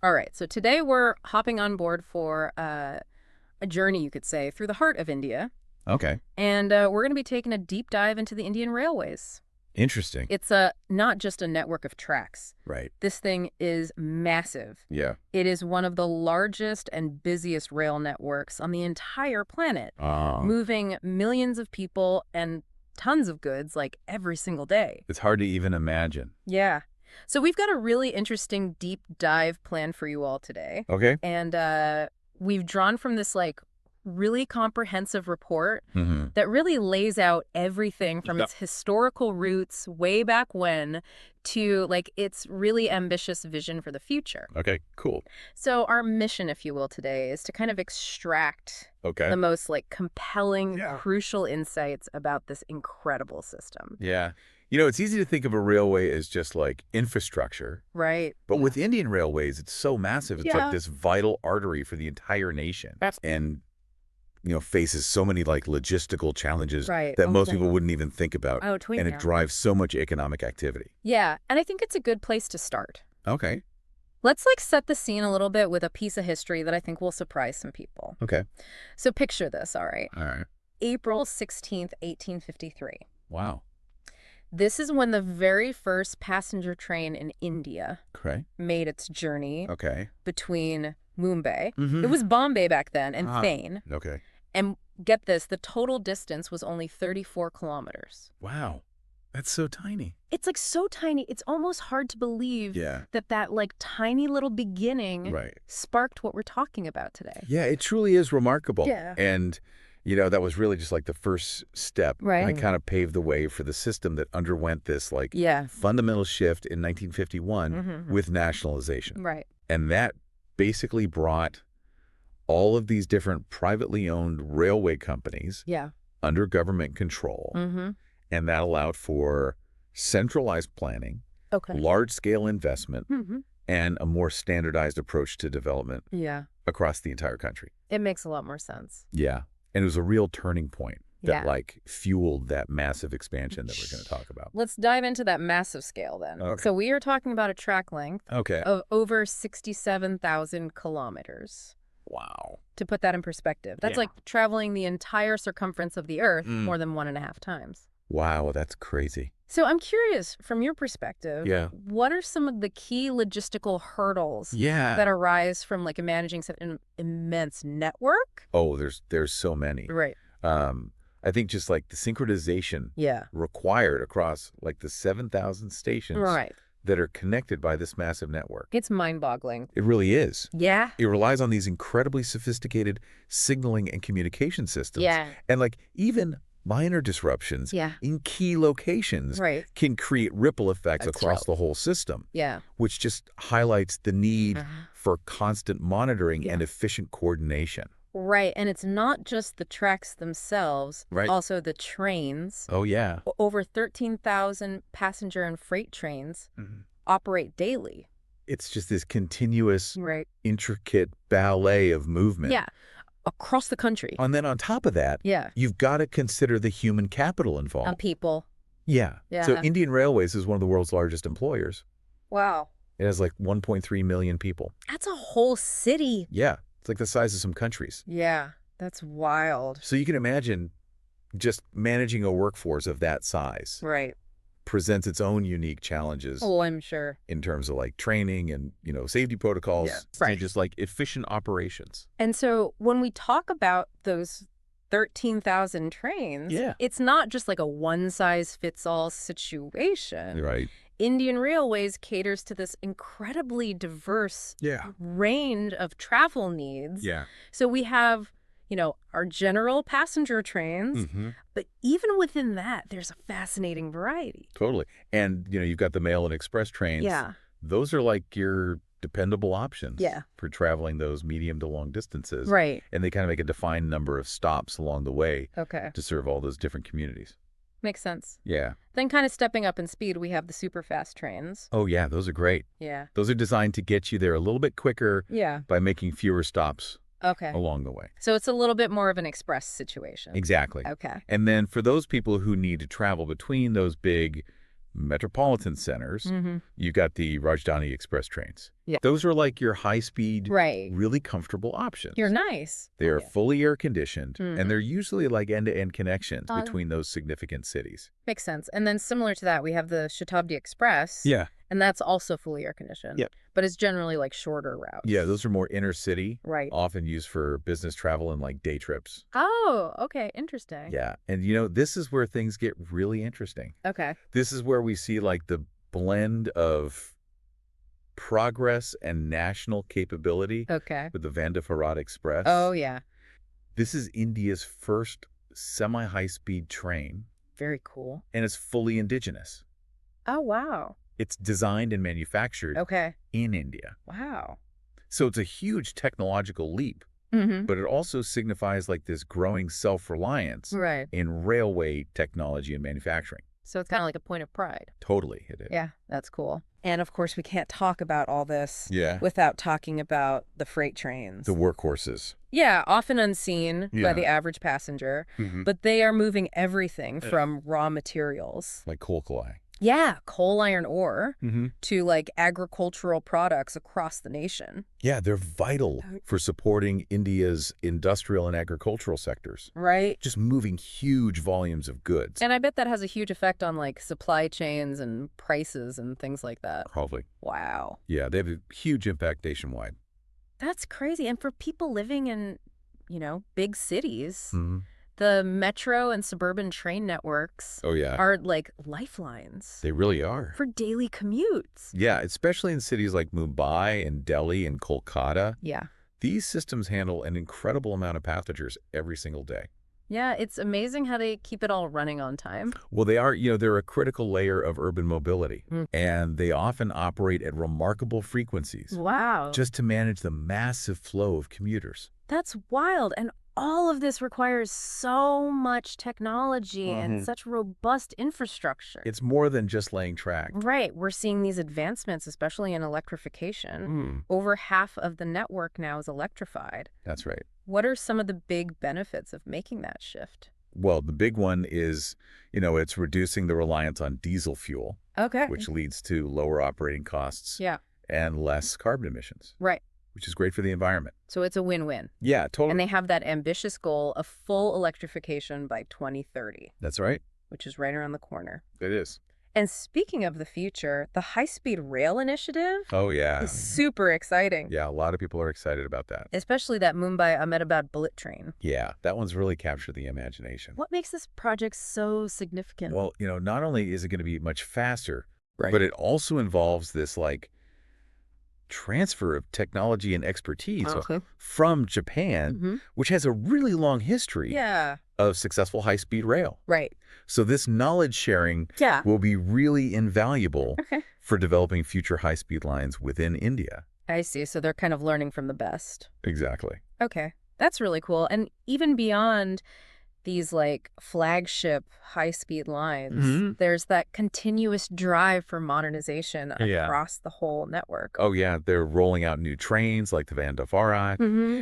All right, so today we're hopping on board for a journey, you could say, through the heart of India. Okay. And we're going to be taking a deep dive into the Indian Railways. Interesting. It's not just a network of tracks. Right. This thing is massive. Yeah. It is one of the largest and busiest rail networks on the entire planet, moving millions of people and tons of goods like every single day. It's hard to even imagine. Yeah. So we've got a really interesting deep dive plan for you all today. Okay. And we've drawn from this really comprehensive report Mm-hmm. that really lays out everything from its historical roots way back when to its really ambitious vision for the future. Okay, cool. So our mission, if you will, today is to kind of extract Okay. the most compelling, Yeah. crucial insights about this incredible system. Yeah. It's easy to think of a railway as just like infrastructure, Right. but with Indian Railways, it's so massive. It's Yeah. like this vital artery for the entire nation. And, faces so many logistical challenges Right. that most Okay. people wouldn't even think about. Oh, tweet And now. it drives so much economic activity. Yeah, and I think it's a good place to start. Okay. Let's set the scene a little bit with a piece of history that I think will surprise some people. Okay. So picture this, all right. All right. April 16th, 1853. Wow. This is when the very first passenger train in India Okay. made its journey Okay. between Mumbai. Mm-hmm. It was Bombay back then, and Ah. Thane. Okay. And get this, the total distance was only 34 kilometers. Wow. That's so tiny. It's so tiny, it's almost hard to believe Yeah. that tiny little beginning Right. sparked what we're talking about today. Yeah, it truly is remarkable. Yeah. And, that was really just the first step. Right. And it kind of paved the way for the system that underwent this Yeah. fundamental shift in 1951 Mhm. with nationalization. Right. And that basically brought all of these different privately owned railway companies Yeah. under government control. Mm-hmm. And that allowed for centralized planning, Okay. large-scale investment, Mm-hmm. and a more standardized approach to development Yeah. across the entire country. It makes a lot more sense. Yeah. And it was a real turning point that Yeah. fueled that massive expansion that we're going to talk about. Let's dive into that massive scale then. Okay. So we are talking about a track length Okay. of over 67,000 kilometers. Wow. To put that in perspective, that's Yeah. traveling the entire circumference of the Earth Mm. more than 1.5 times. Wow, that's crazy. So I'm curious, from your perspective, Yeah. what are some of the key logistical hurdles Yeah. that arise from managing such an immense network? Oh, there's so many. Right. I think just the synchronization Yeah. required across the 7,000 stations Right. that are connected by this massive network. It's mind-boggling. It really is. Yeah. It relies on these incredibly sophisticated signaling and communication systems. Yeah. And even minor disruptions Yeah. in key locations Right. can create ripple effects That's across true. the whole system, Yeah. which just highlights the need Uh-huh. for constant monitoring Yeah. and efficient coordination. Right. And it's not just the tracks themselves, Right. also the trains. Oh, yeah. Over 13,000 passenger and freight trains Mhm. operate daily. It's just this continuous, Right. intricate ballet of movement. Yeah. Across the country. And then on top of that, Yeah. you've got to consider the human capital On involved. people. Yeah. So Yeah. Indian Railways is one of the world's largest employers. Wow. It has 1.3 million people. That's a whole city. Yeah. It's the size of some countries. Yeah. That's wild. So you can imagine just managing a workforce of that size Right. presents its own unique challenges Oh, I'm sure. in terms of training and, safety protocols. Yeah. Right. And just efficient operations. And so when we talk about those 13,000 trains, Yeah. it's not just a one-size-fits-all situation. Right. Indian Railways caters to this incredibly diverse Yeah. range of travel needs. Yeah. So we have, our general passenger trains, Mm-hmm. but even within that, there's a fascinating variety. Totally. And, you've got the mail and express trains. Yeah. Those are your dependable options Yeah. for traveling those medium to long distances. Right. And they kind of make a defined number of stops along the way Okay. to serve all those different communities. Makes sense. Yeah. Then kind of stepping up in speed, we have the super fast trains. Oh, yeah. Those are great. Yeah. Those are designed to get you there a little bit quicker Yeah. by making fewer stops Okay. along the way. So it's a little bit more of an express situation. Exactly. Okay. And then for those people who need to travel between those big metropolitan centers, Mm-hmm. you've got the Rajdhani Express trains. Those are like your high-speed, Right. really comfortable options. You're nice. They are Yeah. fully air-conditioned, Mhm. and they're usually like end-to-end connections Oh. between those significant cities. Makes sense. And then similar to that, we have the Shatabdi Express. Yeah. And that's also fully air conditioned. Yep. But it's generally like shorter routes. Yeah, those are more inner city, Right. often used for business travel and like day trips. Oh, okay. Interesting. Yeah, and this is where things get really interesting. Okay. This is where we see like the blend of progress and national capability Okay. with the Vande Bharat Express. Oh, yeah. This is India's first semi-high-speed train, Very cool. and it's fully indigenous. Oh, wow. It's designed and manufactured Okay. in India. Wow. So it's a huge technological leap, Mm-hmm. but it also signifies like this growing self-reliance Right. in railway technology and manufacturing. So it's kind of like a point of pride. Totally, it is. Yeah, that's cool. And of course, we can't talk about all this Yeah. without talking about the freight trains. The workhorses. Yeah, often unseen Yeah. by the average passenger, but they are moving everything from raw materials. Like Kolkalai. Yeah, coal, iron ore Mm-hmm. to like agricultural products across the nation. Yeah, they're vital for supporting India's industrial and agricultural sectors. Right. Just moving huge volumes of goods. And I bet that has a huge effect on like supply chains and prices and things like that. Probably. Wow. Yeah, they have a huge impact nationwide. That's crazy. And for people living in, big cities, Mm-hmm. the metro and suburban train networks Oh, yeah. are like lifelines They really are. for daily commutes. Yeah, especially in cities like Mumbai and Delhi and Kolkata. Yeah. These systems handle an incredible amount of passengers every single day. Yeah, it's amazing how they keep it all running on time. Well, they are, they're a critical layer of urban mobility, Mm. and they often operate at remarkable frequencies Wow. just to manage the massive flow of commuters. That's wild. And all of this requires so much technology and such robust infrastructure. It's more than just laying track. Right. We're seeing these advancements, especially in electrification. Over half of the network now is electrified. That's right. What are some of the big benefits of making that shift? Well, the big one is, it's reducing the reliance on diesel fuel, Okay. which leads to lower operating costs Yeah. and less carbon emissions, Right. which is great for the environment. So it's a win-win. Yeah, totally. And they have that ambitious goal of full electrification by 2030, That's right. which is right around the corner. It is. And speaking of the future, the high-speed rail initiative Oh, yeah. is super exciting. Yeah, a lot of people are excited about that. Especially that Mumbai-Ahmedabad bullet train. Yeah, that one's really captured the imagination. What makes this project so significant? Well, not only is it going to be much faster, Right. but it also involves this transfer of technology and expertise Okay. from Japan, which has a really long history Yeah. of successful high-speed rail. Right. So this knowledge sharing Yeah. will be really invaluable Okay. for developing future high-speed lines within India. I see. So they're kind of learning from the best. Exactly. Okay. That's really cool. And even beyond these flagship high-speed lines, there's that continuous drive for modernization Yeah. across the whole network. Oh, yeah, they're rolling out new trains like the Vande Bharat,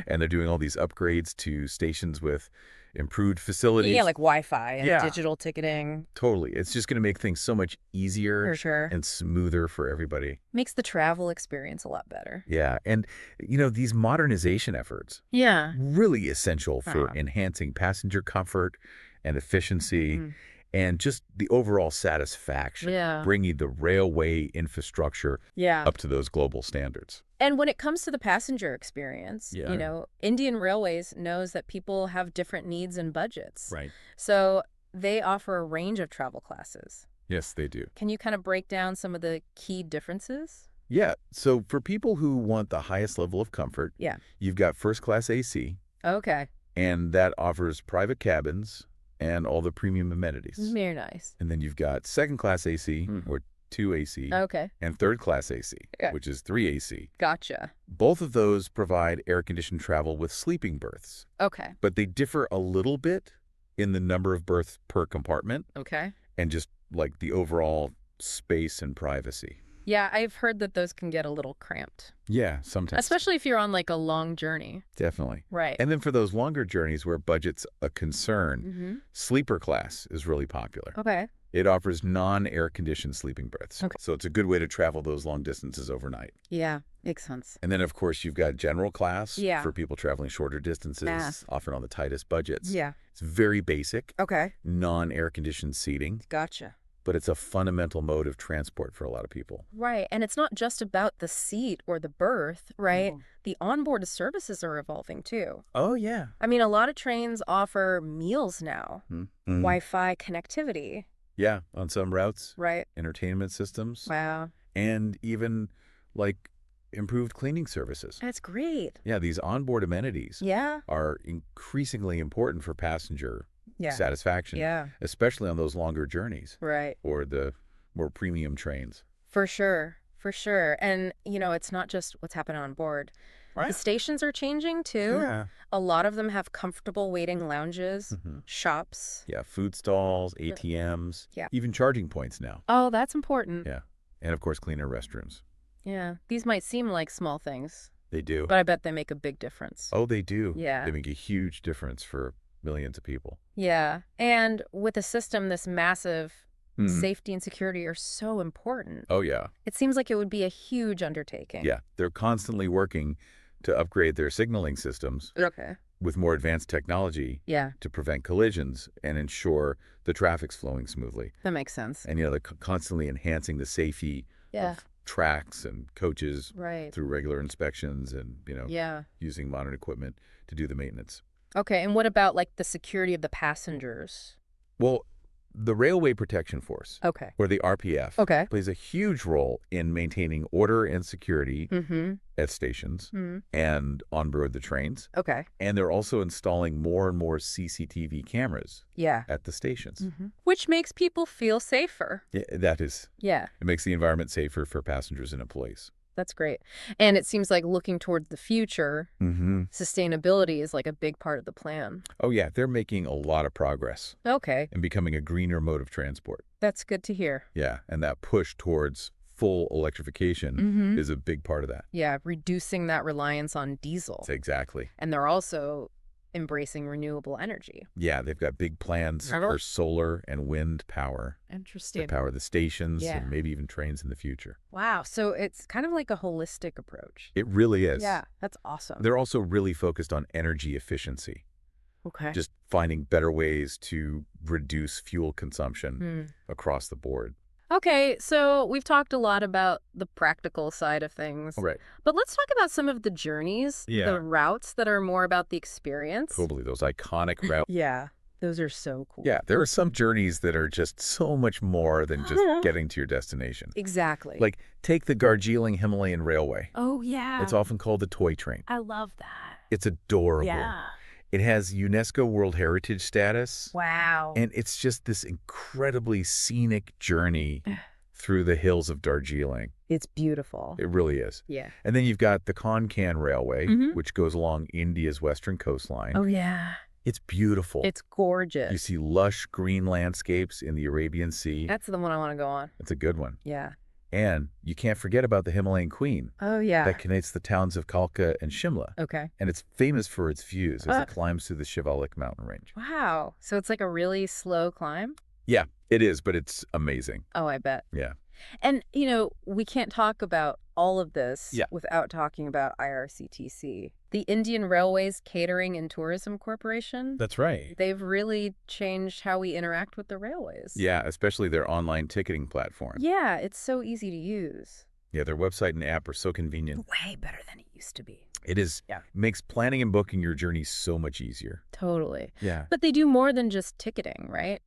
and they're doing all these upgrades to stations with improved facilities. Yeah, like Wi-Fi and Yeah. digital ticketing. Totally. It's just going to make things so much easier For sure. and smoother for everybody. Makes the travel experience a lot better. Yeah. And, these modernization efforts, Yeah. really essential for Uh-huh. enhancing passenger comfort and efficiency Mhm. and just the overall satisfaction, Yeah. bringing the railway infrastructure Yeah. up to those global standards. And when it comes to the passenger experience, Yeah. Indian Railways knows that people have different needs and budgets. Right. So they offer a range of travel classes. Yes, they do. Can you kind of break down some of the key differences? Yeah. So for people who want the highest level of comfort, Yeah. you've got first class AC, Okay. and that offers private cabins and all the premium amenities. Very nice. And then you've got second class AC Mhm. or 2 AC Okay. and third class AC, Yeah. which is 3 AC. Gotcha. Both of those provide air-conditioned travel with sleeping berths, Okay. but they differ a little bit in the number of berths per compartment Okay. and just like the overall space and privacy. Yeah, I've heard that those can get a little cramped, Yeah, sometimes. especially if you're on a long journey. Definitely. Right. And then for those longer journeys where budget's a concern, Mm-hmm. sleeper class is really popular. Okay. It offers non-air-conditioned sleeping berths. Okay. So it's a good way to travel those long distances overnight. Yeah, makes sense. And then, of course, you've got general class Yeah. for people traveling shorter distances, Yeah. often on the tightest budgets. Yeah. It's very basic, Okay. non-air-conditioned seating, Gotcha. but it's a fundamental mode of transport for a lot of people. Right. And it's not just about the seat or the berth, right? No. The onboard services are evolving too. Oh, yeah. I mean, a lot of trains offer meals now, Mm-hmm. Wi-Fi connectivity, Yeah, on some routes, right? entertainment systems, Wow. and even, like, improved cleaning services. That's great. Yeah, these onboard amenities Yeah. are increasingly important for passenger Yeah. satisfaction, Yeah. especially on those longer journeys Right. or the more premium trains. For sure. For sure. And, it's not just what's happening on board. The stations are changing too. Yeah. A lot of them have comfortable waiting lounges, Mhm. shops. Yeah, food stalls, ATMs, Yeah. even charging points now. Oh, that's important. Yeah. And, of course, cleaner restrooms. Yeah. These might seem like small things, They do. but I bet they make a big difference. Oh, they do. Yeah. They make a huge difference for millions of people. Yeah. And with a system this massive, Mhm. safety and security are so important. Oh, yeah. It seems like it would be a huge undertaking. Yeah. They're constantly working to upgrade their signaling systems Okay. with more advanced technology Yeah, to prevent collisions and ensure the traffic's flowing smoothly. that makes sense. And, they're constantly enhancing the safety Yeah. of tracks and coaches Right. through regular inspections and, Yeah. using modern equipment to do the maintenance. Okay. And what about like the security of the passengers? Well, the Railway Protection Force, Okay. or the RPF, Okay. plays a huge role in maintaining order and security Mm-hmm. at stations Mm-hmm. and on board the trains. Okay. And they're also installing more and more CCTV cameras Yeah. at the stations. Which makes people feel safer. Yeah, that is, Yeah. it makes the environment safer for passengers and employees. That's great. And it seems like looking towards the future, Mm-hmm. sustainability is like a big part of the plan. Oh, yeah, they're making a lot of progress Okay. and becoming a greener mode of transport. That's good to hear. Yeah, and that push towards full electrification Mm-hmm. is a big part of that. Yeah. Reducing that reliance on diesel. Exactly. And they're also embracing renewable energy. Yeah, they've got big plans I don't- for solar and wind power to Interesting. power the stations Yeah. and maybe even trains in the future. Wow. So it's kind of like a holistic approach. It really is. Yeah. That's awesome. They're also really focused on energy efficiency, Okay. just finding better ways to reduce fuel consumption Hmm. across the board. Okay, so we've talked a lot about the practical side of things. Right. But let's talk about some of the journeys, Yeah. the routes that are more about the experience. Totally, those iconic routes. Yeah, those are so cool. Yeah, there are some journeys that are just so much more than just getting to your destination. Exactly. Like, take the Darjeeling Himalayan Railway. oh, yeah. It's often called the toy train. I love that. It's adorable. Yeah. It has UNESCO World Heritage status. Wow. And it's just this incredibly scenic journey through the hills of Darjeeling. It's beautiful. It really is. Yeah. And then you've got the Konkan Railway, Mhm. which goes along India's western coastline. Oh, yeah. It's beautiful. It's gorgeous. You see lush green landscapes in the Arabian Sea. That's the one I want to go on. It's a good one. Yeah. And you can't forget about the Himalayan Queen Oh, yeah. that connects the towns of Kalka and Shimla. Okay. And it's famous for its views as Ah. it climbs through the Shivalik mountain range. Wow. So it's like a really slow climb? Yeah, it is, but it's amazing. Oh, I bet. Yeah. And, we can't talk about all of this Yeah. without talking about IRCTC, the Indian Railways Catering and Tourism Corporation. That's right. They've really changed how we interact with the railways. Yeah, especially their online ticketing platform. Yeah, it's so easy to use. Yeah, their website and app are so convenient. Way better than it used to be. It is. Yeah. Makes planning and booking your journey so much easier. Totally. Yeah. But they do more than just ticketing, right?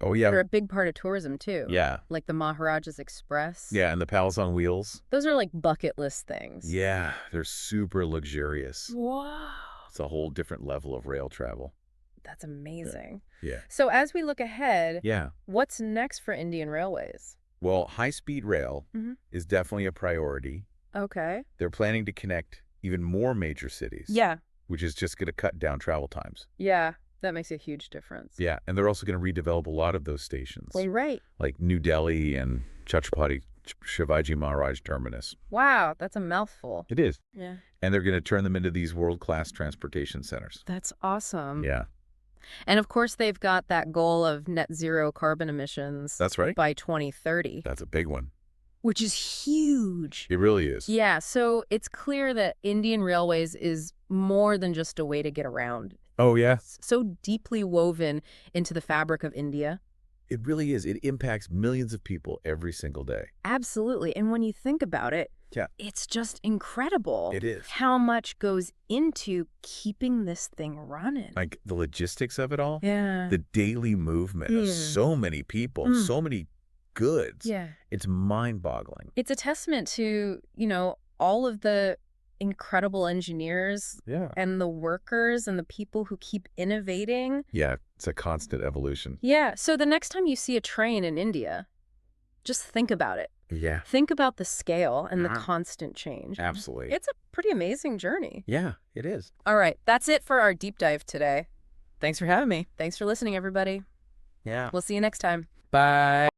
Oh, yeah. They're a big part of tourism, too. Yeah. Like the Maharaja's Express. Yeah, and the Palace on Wheels. Those are like bucket list things. Yeah, they're super luxurious. Wow. It's a whole different level of rail travel. That's amazing. Yeah. So as we look ahead, Yeah. what's next for Indian Railways? Well, high-speed rail Mhm. is definitely a priority. Okay. They're planning to connect even more major cities. Yeah. Which is just going to cut down travel times. Yeah. That makes a huge difference. Yeah, and they're also going to redevelop a lot of those stations. Well, right. Like New Delhi and Chhatrapati Shivaji Maharaj Terminus. Wow. That's a mouthful. It is. Yeah. And they're going to turn them into these world-class transportation centers. That's awesome. Yeah. And of course, they've got that goal of net zero carbon emissions That's right. by 2030, That's a big one. which is huge. It really is. Yeah, so it's clear that Indian Railways is more than just a way to get around. Oh, yeah. It's so deeply woven into the fabric of India. It really is. It impacts millions of people every single day. Absolutely. And when you think about it, Yeah. it's just incredible. It is. How much goes into keeping this thing running. Like the logistics of it all, Yeah. the daily movement of so many people, so many goods. Yeah. It's mind-boggling. It's a testament to, all of the incredible engineers Yeah. and the workers and the people who keep innovating. Yeah, it's a constant evolution. Yeah. So the next time you see a train in India, just think about it. Yeah, Think about the scale and the Ah. constant change. absolutely. It's a pretty amazing journey. Yeah, it is. All right. That's it for our deep dive today. Thanks for having me. Thanks for listening, everybody. Yeah. We'll see you next time. Bye.